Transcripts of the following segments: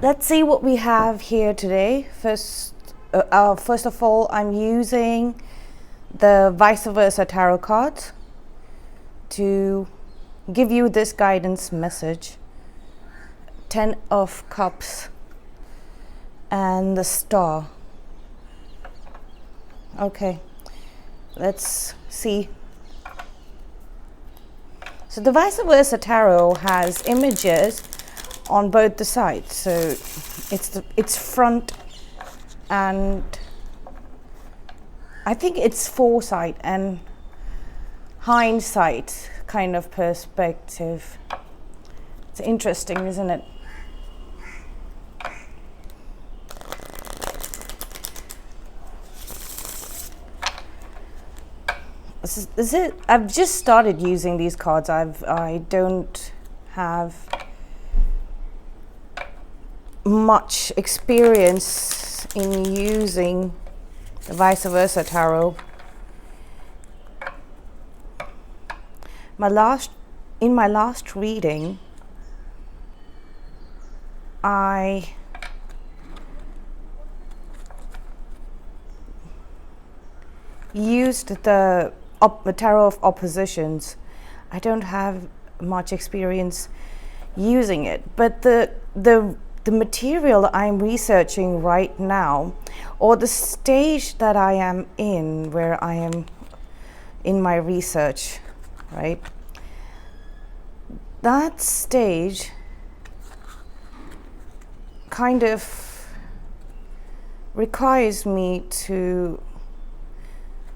Let's see what we have here today. First of all, I'm using the Vice Versa Tarot cards to give you this guidance message. 10 of Cups and the Star. Okay, let's see. So the Vice Versa Tarot has images on both the sides. So it's front and I think it's foresight and hindsight kind of perspective. It's interesting, isn't it? This is it. I've just started using these cards. I don't have much experience in using the Vice Versa Tarot. In my last reading, I used the Tarot of Oppositions. I don't have much experience using it, but the material I'm researching right now, or the stage that I am in, where I am in my research, right? That stage kind of requires me to...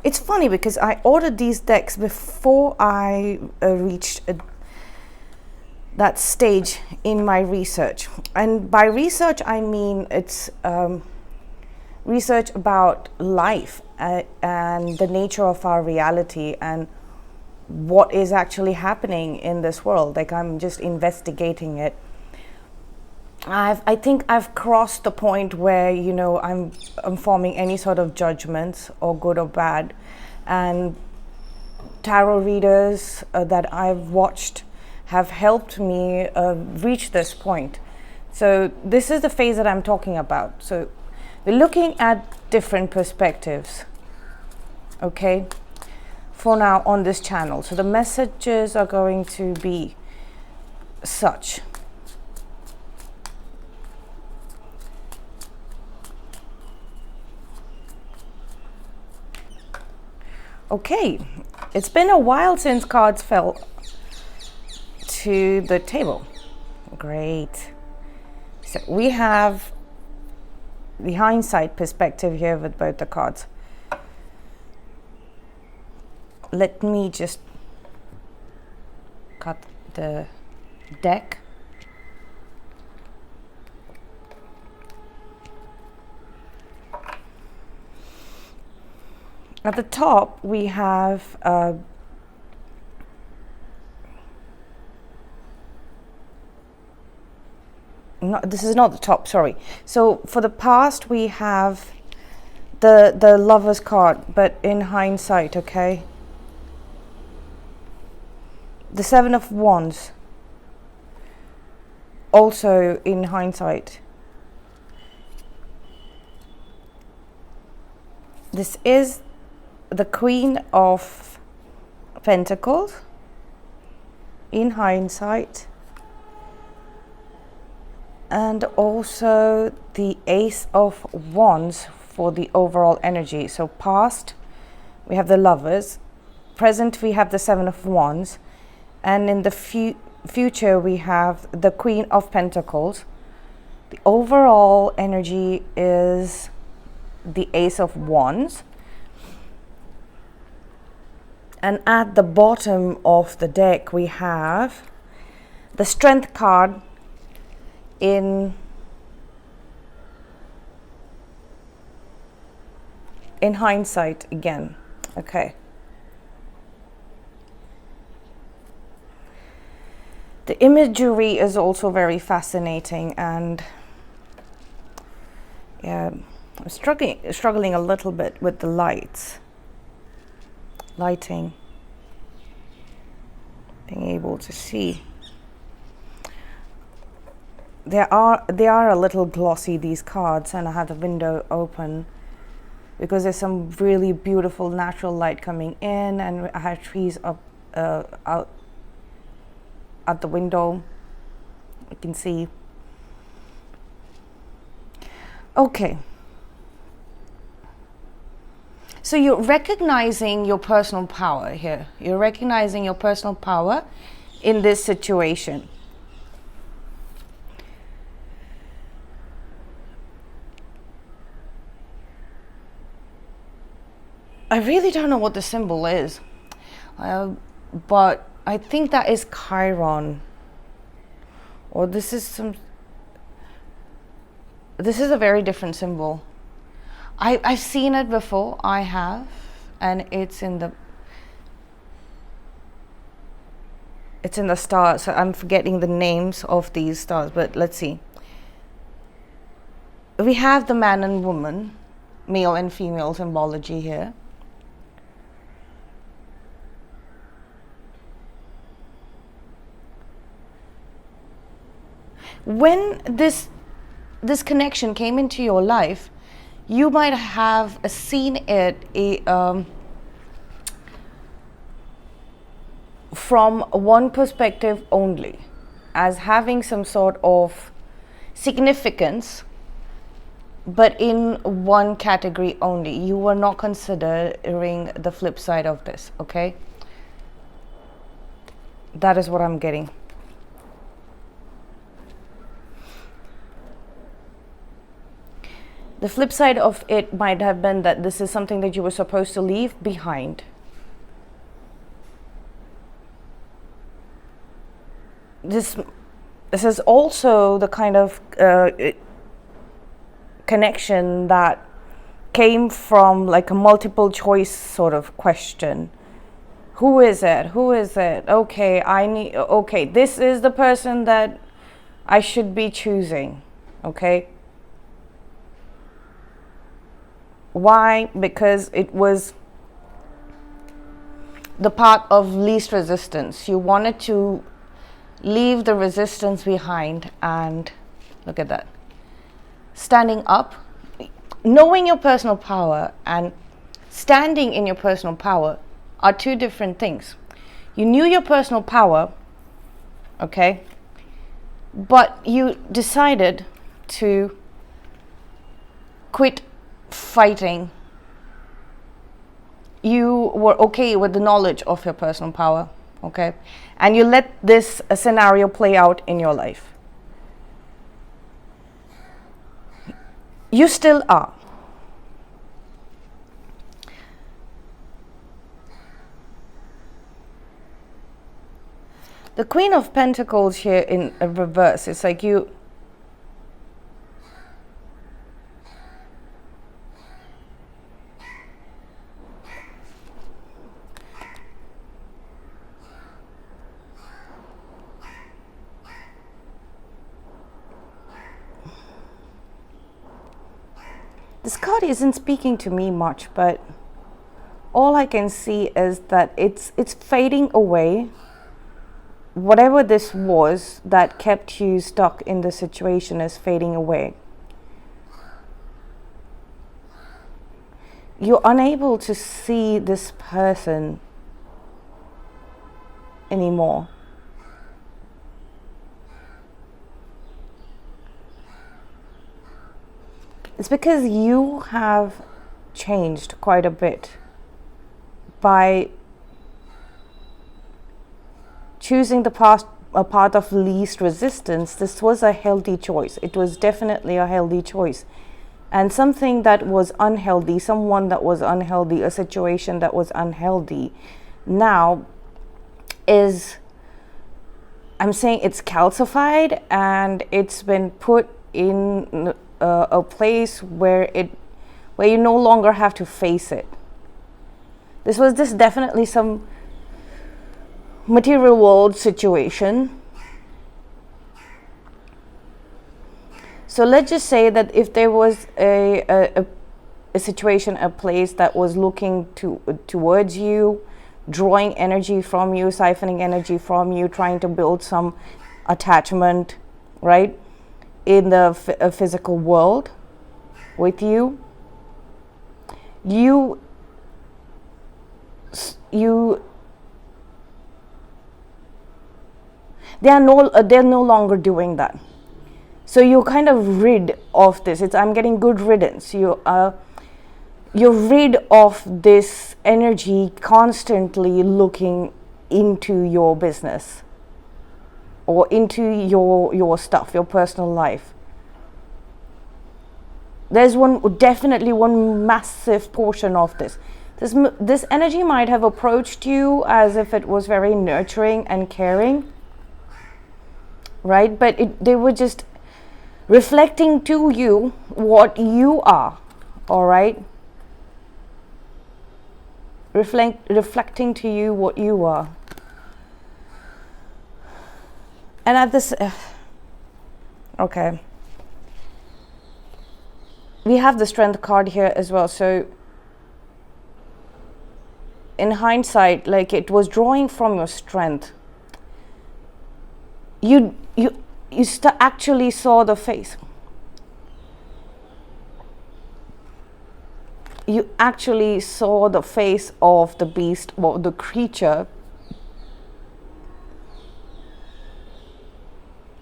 It's funny because I ordered these decks before I reached that stage in my research. And by research, I mean it's research about life and the nature of our reality and what is actually happening in this world. Like, I'm just investigating it. I think I've crossed the point where, you know, I'm forming any sort of judgments, or good or bad. And tarot readers that I've watched have helped me reach this point. So this is the phase that I'm talking about. So we're looking at different perspectives, okay, for now on this channel. So the messages are going to be such. Okay, it's been a while since cards fell to the table. Great. So we have the hindsight perspective here with both the cards. Let me just cut the deck. At the top, we have this is not the top, sorry. So for the past, we have the Lover's card, but in hindsight, okay? The Seven of Wands, also in hindsight. This is the Queen of Pentacles in hindsight, and also the Ace of Wands for the overall energy. So past, we have the Lovers, present we have the Seven of Wands, and in the future we have the Queen of Pentacles. The overall energy is the Ace of Wands. And at the bottom of the deck, we have the Strength card in hindsight again. Okay. The imagery is also very fascinating, and yeah, I'm struggling a little bit with the lighting, being able to see. they are a little glossy, these cards, and I have the window open because there's some really beautiful natural light coming in, and I have trees up out at the window. You can see. Okay. So you're recognizing your personal power here. You're recognizing your personal power in this situation. I really don't know what the symbol is, but I think that is Chiron. Or this is a very different symbol. I've seen it before, I have, and it's in the stars. So I'm forgetting the names of these stars, but let's see. We have the man and woman, male and female symbology here. When this connection came into your life, you might have seen it from one perspective only, as having some sort of significance, but in one category only. You were not considering the flip side of this, okay? That is what I'm getting. The flip side of it might have been that this is something that you were supposed to leave behind. This is also the kind of connection that came from like a multiple choice sort of question. Who is it? Who is it? Okay, this is the person that I should be choosing, okay? Why? Because it was the path of least resistance. You wanted to leave the resistance behind, and look at that. Standing up, knowing your personal power and standing in your personal power are two different things. You knew your personal power, okay, but you decided to quit fighting. You were okay with the knowledge of your personal power, okay, and you let this scenario play out in your life. You still are. The Queen of Pentacles here in a reverse, it's like you this card isn't speaking to me much, but all I can see is that it's fading away. Whatever this was that kept you stuck in the situation is fading away. You're unable to see this person anymore. It's because you have changed quite a bit by choosing the path of least resistance. This was a healthy choice. It was definitely a healthy choice. And something that was unhealthy, someone that was unhealthy, a situation that was unhealthy, now is, I'm saying it's calcified and it's been put in a place where you no longer have to face it. This was just definitely some material world situation. So let's just say that if there was a situation, a place that was looking towards you, drawing energy from you, siphoning energy from you, trying to build some attachment, right? in the physical world with you. They're no longer doing that. So you're kind of rid of this. I'm getting good riddance. You're rid of this energy constantly looking into your business or into your stuff, your personal life. There's definitely one massive portion of this. This energy might have approached you as if it was very nurturing and caring, right? But they were just reflecting to you what you are, all right? Reflecting to you what you are. And at this, okay. We have the Strength card here as well. So in hindsight, like, it was drawing from your strength. You actually saw the face. You actually saw the face of the beast or the creature,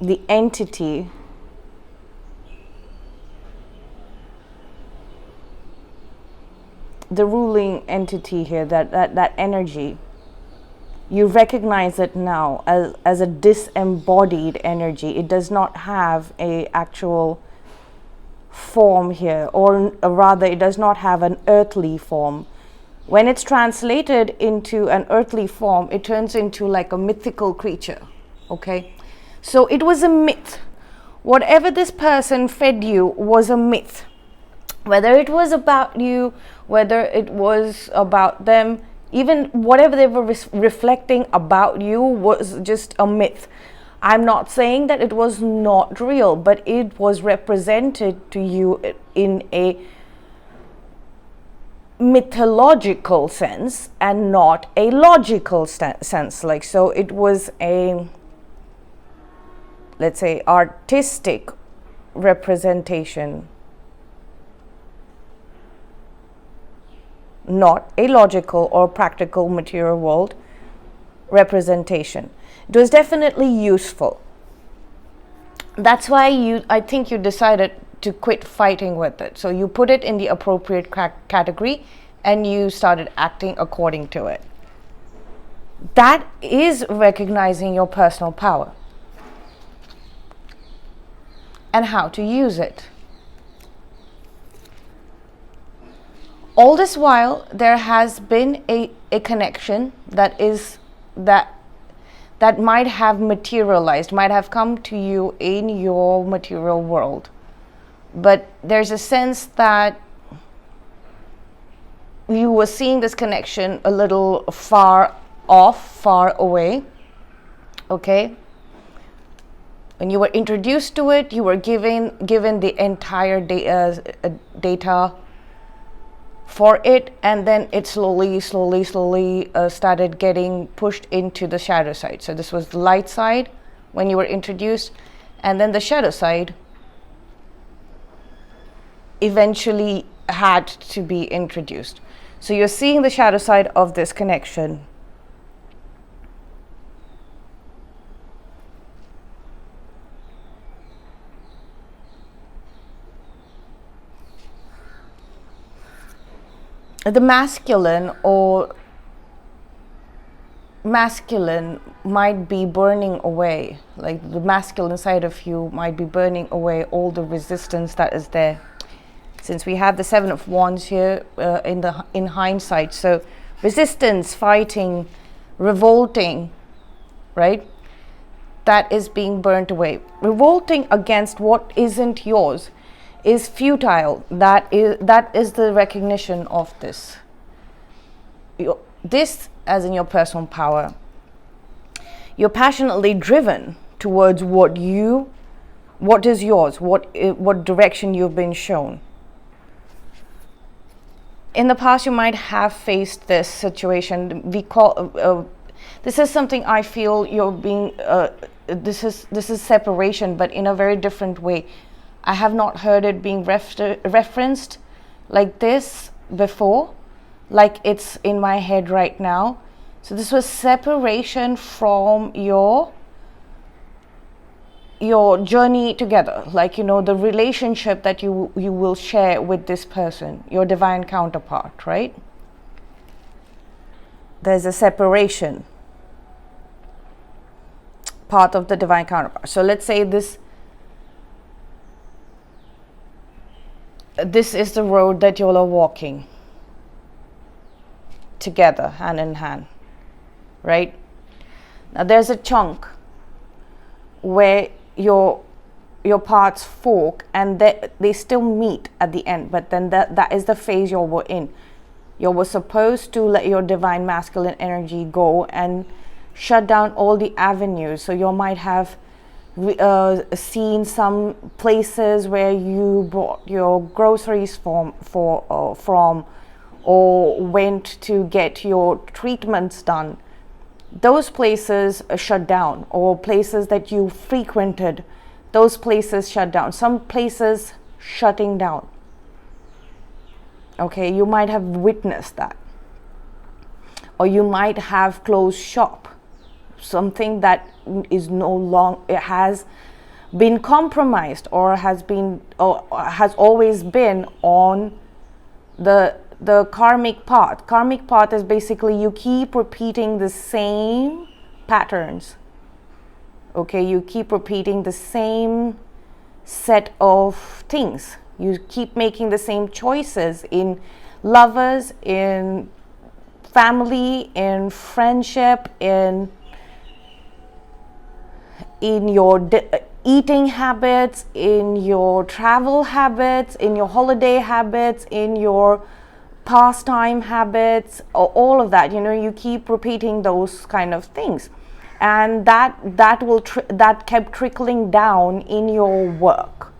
the entity, the ruling entity here, that energy. You recognize it now as a disembodied energy. It does not have a actual form here, or rather it does not have an earthly form. When it's translated into an earthly form, it turns into like a mythical creature. Okay, so it was a myth. Whatever this person fed you was a myth. Whether it was about you, whether it was about them, even whatever they were reflecting about you was just a myth. I'm not saying that it was not real, but it was represented to you in a mythological sense and not a logical sense. Like, so it was a, let's say, artistic representation, not a logical or practical material world representation. It was definitely useful. That's why I think you decided to quit fighting with it. So you put it in the appropriate category and you started acting according to it. That is recognizing your personal power and how to use it. All this while, there has been a connection that might have materialized, might have come to you in your material world. But there's a sense that you were seeing this connection a little far off, far away. Okay? When you were introduced to it, you were given the entire data for it, and then it slowly started getting pushed into the shadow side. So this was the light side when you were introduced, and then the shadow side eventually had to be introduced. So you're seeing the shadow side of this connection. The masculine might be burning away, like the masculine side of you might be burning away all the resistance that is there. Since we have the Seven of Wands here in hindsight, so resistance, fighting, revolting, right? That is being burnt away. Revolting against what isn't yours is futile. That is the recognition of this. This, as in your personal power, you're passionately driven towards what is yours, what direction you've been shown. In the past, you might have faced this situation. This is something I feel you're being this is separation, but in a very different way. I have not heard it being referenced like this before, like it's in my head right now. So this was separation from your journey together, like, you know, the relationship that you will share with this person, your divine counterpart, right? There's a separation part of the divine counterpart. So let's say this is the road that you all are walking together, hand in hand, right? Now there's a chunk where your paths fork, and they still meet at the end, but then that is the phase you were in. You were supposed to let your divine masculine energy go and shut down all the avenues. So you might have seen some places where you bought your groceries from, or went to get your treatments done. Those places shut down, or places that you frequented, those places shut down. Some places shutting down. Okay, you might have witnessed that. Or you might have closed shop. Something that is no longer, it has been compromised, or has always been on the karmic path. Karmic path is basically you keep repeating the same patterns. Okay, you keep repeating the same set of things. You keep making the same choices in lovers, in family, in friendship, in your eating habits, in your travel habits, in your holiday habits, in your pastime habits, all of that. You know, you keep repeating those kind of things, and that kept trickling down in your work,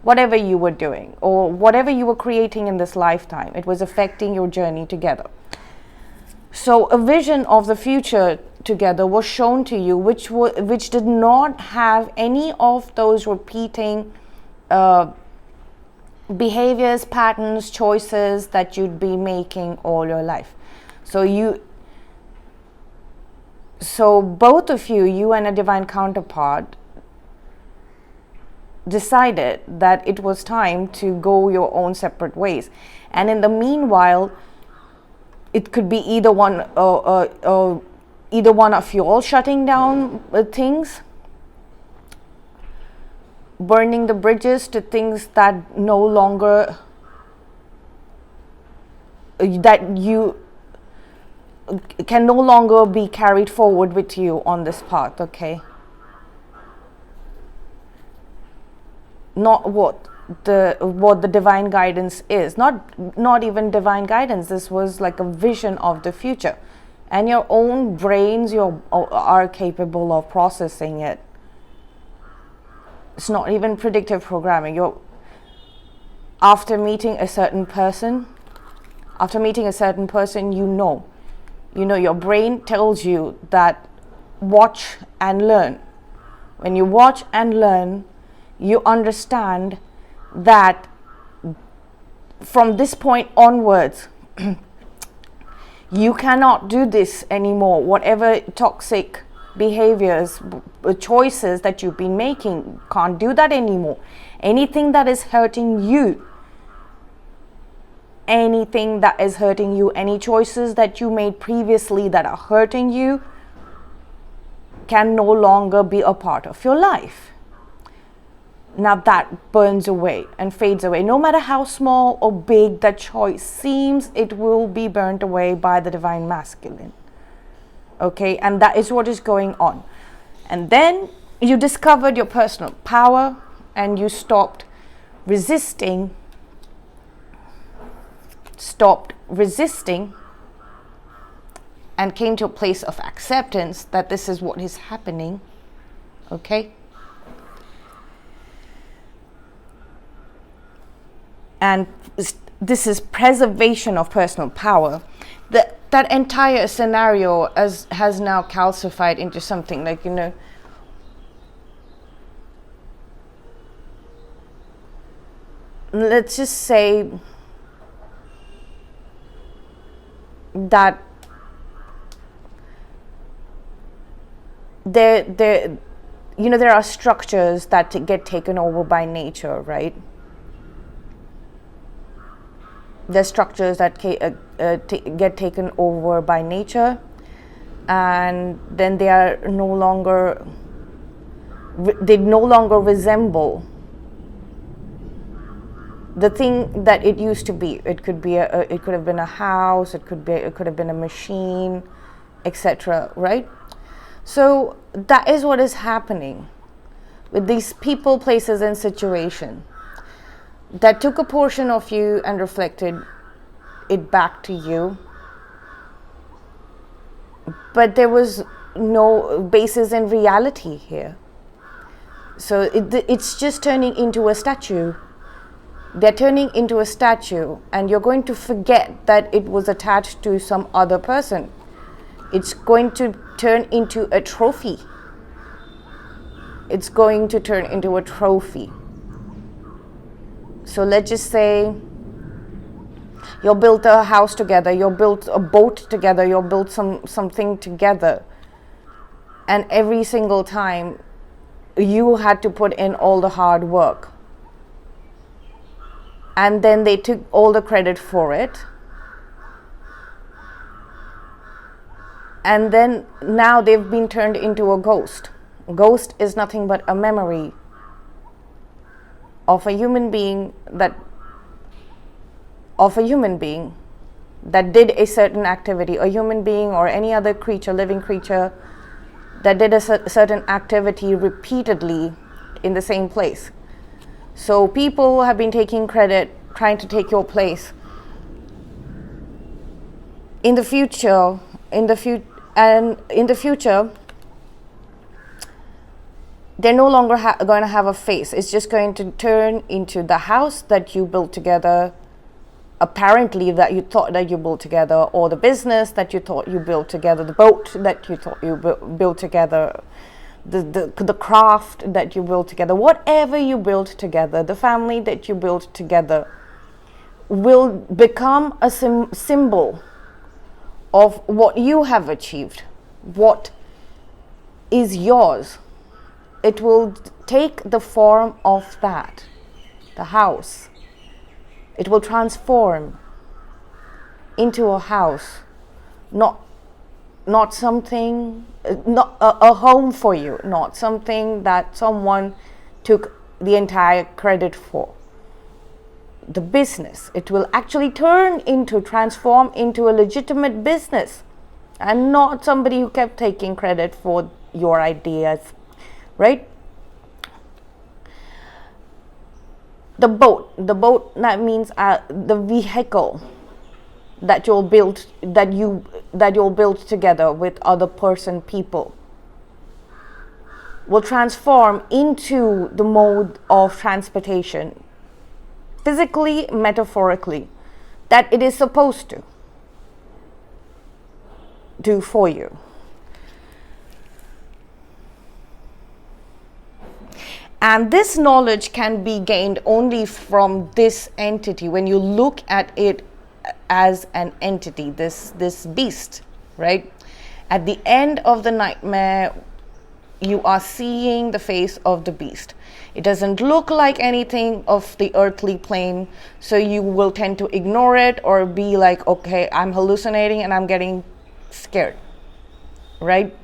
whatever you were doing or whatever you were creating in this lifetime. It was affecting your journey together. So a vision of the future together was shown to you, which did not have any of those repeating behaviors, patterns, choices that you'd be making all your life. So both of you and a divine counterpart, decided that it was time to go your own separate ways. And in the meanwhile, it could be either one of you all shutting down things, burning the bridges to things that no longer, that you can no longer be carried forward with you on this path. Okay, not what the divine guidance is, not even divine guidance. This was like a vision of the future, and your own brains are capable of processing it. It's not even predictive programming. After meeting a certain person, you know your brain tells you that watch and learn. When you watch and learn, you understand that from this point onwards, you cannot do this anymore. Whatever toxic behaviors, choices that you've been making, can't do that anymore. Anything that is hurting you, any choices that you made previously that are hurting you, can no longer be a part of your life. Now that burns away and fades away. No matter how small or big that choice seems, it will be burnt away by the divine masculine. Okay, and that is what is going on. And then you discovered your personal power, and you stopped resisting, and came to a place of acceptance that this is what is happening. Okay. And this is preservation of personal power. That entire scenario has now calcified into something like, let's just say that there are structures that get taken over by nature, right? There's structures that get taken over by nature, and then they no longer resemble the thing that it used to be. It could have been a house, it could have been a machine, etc., right? So that is what is happening with these people, places, and situation that took a portion of you and reflected it back to you. But there was no basis in reality here. So it's just turning into a statue. They're turning into a statue, and you're going to forget that it was attached to some other person. It's going to turn into a trophy. It's going to turn into a trophy. So let's just say you built a house together, you built a boat together, you built something together, and every single time you had to put in all the hard work, and then they took all the credit for it, and then now they've been turned into a ghost. Ghost is nothing but a memory of a human being that did a certain activity, a human being or any other creature, living creature, that did a certain activity repeatedly in the same place. So people have been taking credit, trying to take your place. In the future, they're no longer going to have a face. It's just going to turn into the house that you built together, apparently that you thought that you built together, or the business that you thought you built together, the boat that you thought you built together, the craft that you built together, whatever you built together, the family that you built together will become a symbol of what you have achieved, what is yours. It will take the form of that, the house. It will transform into a house, not something, not a home for you, not something that someone took the entire credit for. The business, it will actually transform into a legitimate business, and not somebody who kept taking credit for your ideas, right? The boat, that means the vehicle that you'll build together with other people will transform into the mode of transportation, physically, metaphorically, that it is supposed to do for you. And this knowledge can be gained only from this entity. When you look at it as an entity, this beast, right? At the end of the nightmare, you are seeing the face of the beast. It doesn't look like anything of the earthly plane, so you will tend to ignore it or be like, okay, I'm hallucinating and I'm getting scared, right?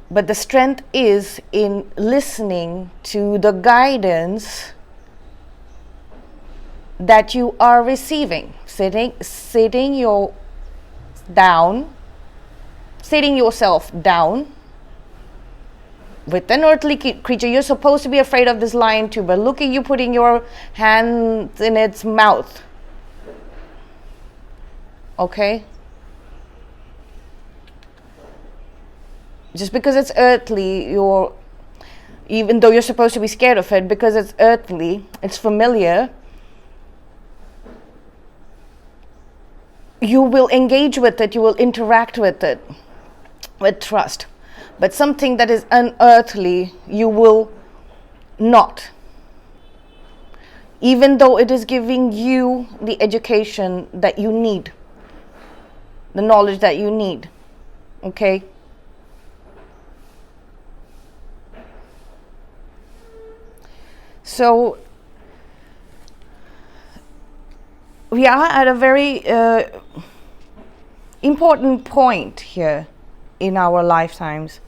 But the strength is in listening to the guidance that you are receiving, sitting yourself down with an earthly creature. You're supposed to be afraid of this lion too, but look at you putting your hands in its mouth. Okay? Just because it's earthly, even though you're supposed to be scared of it, because it's earthly, it's familiar, you will engage with it, you will interact with it with trust. But something that is unearthly, you will not. Even though it is giving you the education that you need, the knowledge that you need. Okay? So, we are at a very important point here in our lifetimes,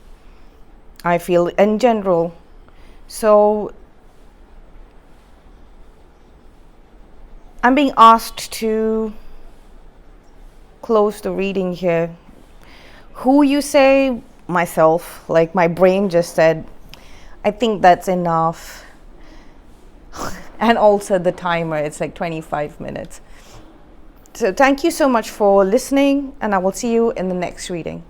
I feel, in general. So I'm being asked to close the reading here. Who you say? Myself. Like my brain just said, I think that's enough. And also the timer, it's like 25 minutes. So thank you so much for listening, and I will see you in the next reading.